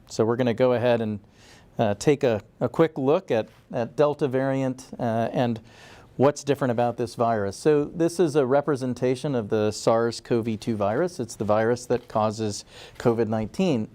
So we're going to go ahead and take a quick look at Delta variant and what's different about this virus. So this is a representation of the SARS-CoV-2 virus. It's the virus that causes COVID-19.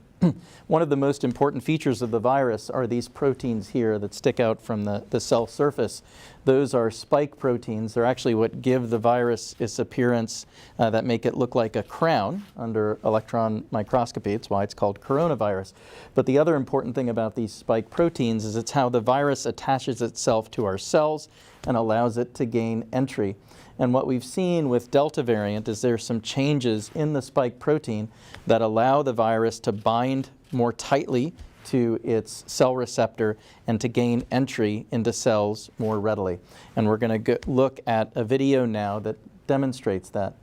One of the most important features of the virus are these proteins here that stick out from the cell surface. Those are spike proteins. They're actually what give the virus its appearance that make it look like a crown under electron microscopy. It's why it's called coronavirus. But the other important thing about these spike proteins is it's how the virus attaches itself to our cells and allows it to gain entry. And what we've seen with Delta variant is there's some changes in the spike protein that allow the virus to bind more tightly to its cell receptor and to gain entry into cells more readily. And we're going to look at a video now that demonstrates that.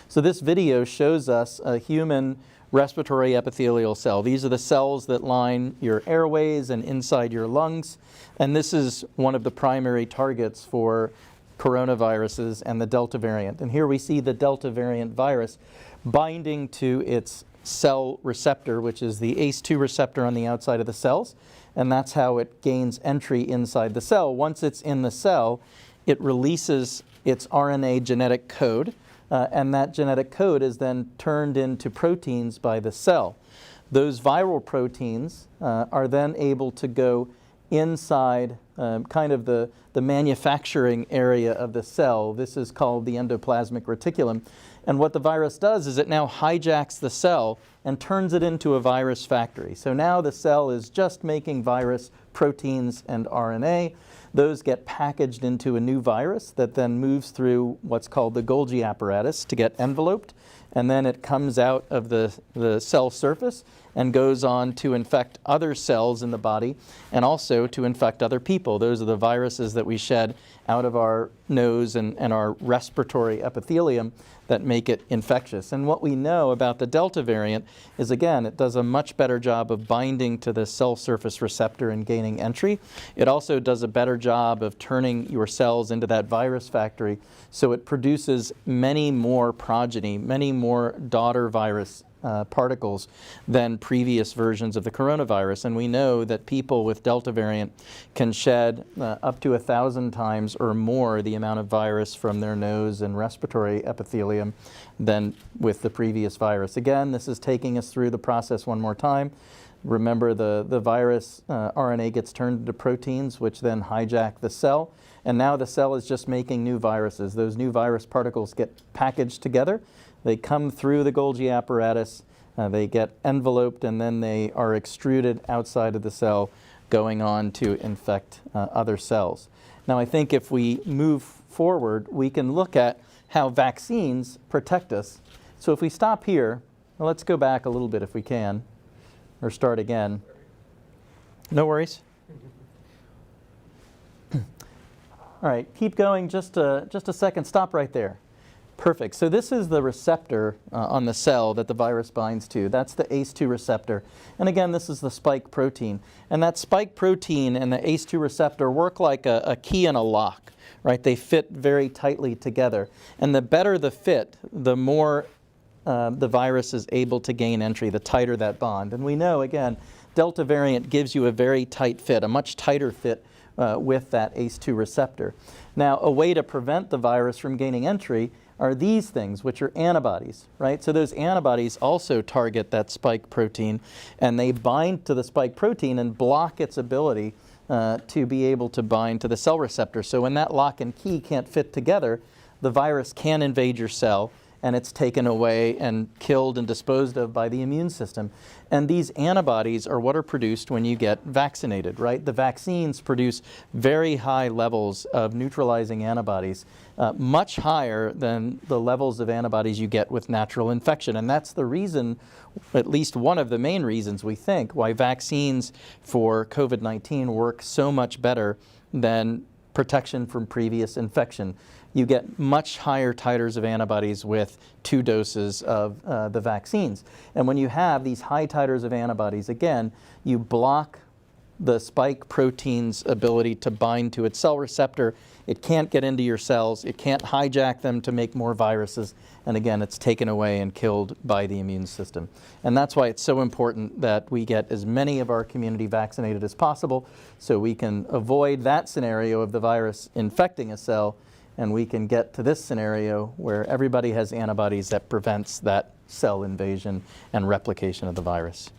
So this video shows us a human respiratory epithelial cell. These are the cells that line your airways and inside your lungs. And this is one of the primary targets for coronaviruses and the Delta variant. And here we see the Delta variant virus binding to its cell receptor, which is the Ace2 receptor on the outside of the cells. And that's how it gains entry inside the cell. Once it's in the cell, it releases its RNA genetic code. And that genetic code is then turned into proteins by the cell. Those viral proteins are then able to go inside kind of the manufacturing area of the cell. This is called the endoplasmic reticulum. And what the virus does is it now hijacks the cell and turns it into a virus factory. So now the cell is just making virus proteins and RNA. Those get packaged into a new virus that then moves through what's called the Golgi apparatus to get enveloped, and then it comes out of the cell surface and goes on to infect other cells in the body and also to infect other people. Those are the viruses that we shed out of our nose and our respiratory epithelium that make it infectious. And what we know about the Delta variant is, again, it does a much better job of binding to the cell surface receptor and gaining entry. It also does a better job of turning your cells into that virus factory, so it produces many more progeny, many more daughter virus particles than previous versions of the coronavirus. And we know that people with Delta variant can shed up to 1,000 times or more the amount of virus from their nose and respiratory epithelium than with the previous virus. Again, this is taking us through the process one more time. Remember, the virus RNA gets turned into proteins, which then hijack the cell. And now the cell is just making new viruses. Those new virus particles get packaged together. They come through the Golgi apparatus, they get enveloped, and then they are extruded outside of the cell, going on to infect other cells. Now, I think if we move forward, we can look at how vaccines protect us. So if we stop here, well, let's go back a little bit if we can, or start again. No worries. All right, keep going just a second. Stop right there. Perfect. So this is the receptor on the cell that the virus binds to. That's the Ace2 receptor. And again, this is the spike protein. And that spike protein and the Ace2 receptor work like a key and a lock, right? They fit very tightly together. And the better the fit, the more the virus is able to gain entry, the tighter that bond. And we know, again, Delta variant gives you a very tight fit, a much tighter fit with that Ace2 receptor. Now, a way to prevent the virus from gaining entry are these things, which are antibodies, right? So those antibodies also target that spike protein, and they bind to the spike protein and block its ability to be able to bind to the cell receptor. So when that lock and key can't fit together, the virus can invade your cell, and it's taken away and killed and disposed of by the immune system. And these antibodies are what are produced when you get vaccinated, right? The vaccines produce very high levels of neutralizing antibodies, much higher than the levels of antibodies you get with natural infection. And that's the reason, at least one of the main reasons we think, why vaccines for COVID-19 work so much better than protection from previous infection. You get much higher titers of antibodies with 2 doses of the vaccines. And when you have these high titers of antibodies, again, you block the spike protein's ability to bind to its cell receptor. It can't get into your cells. It can't hijack them to make more viruses. And again, it's taken away and killed by the immune system. And that's why it's so important that we get as many of our community vaccinated as possible so we can avoid that scenario of the virus infecting a cell, and we can get to this scenario where everybody has antibodies that prevents that cell invasion and replication of the virus.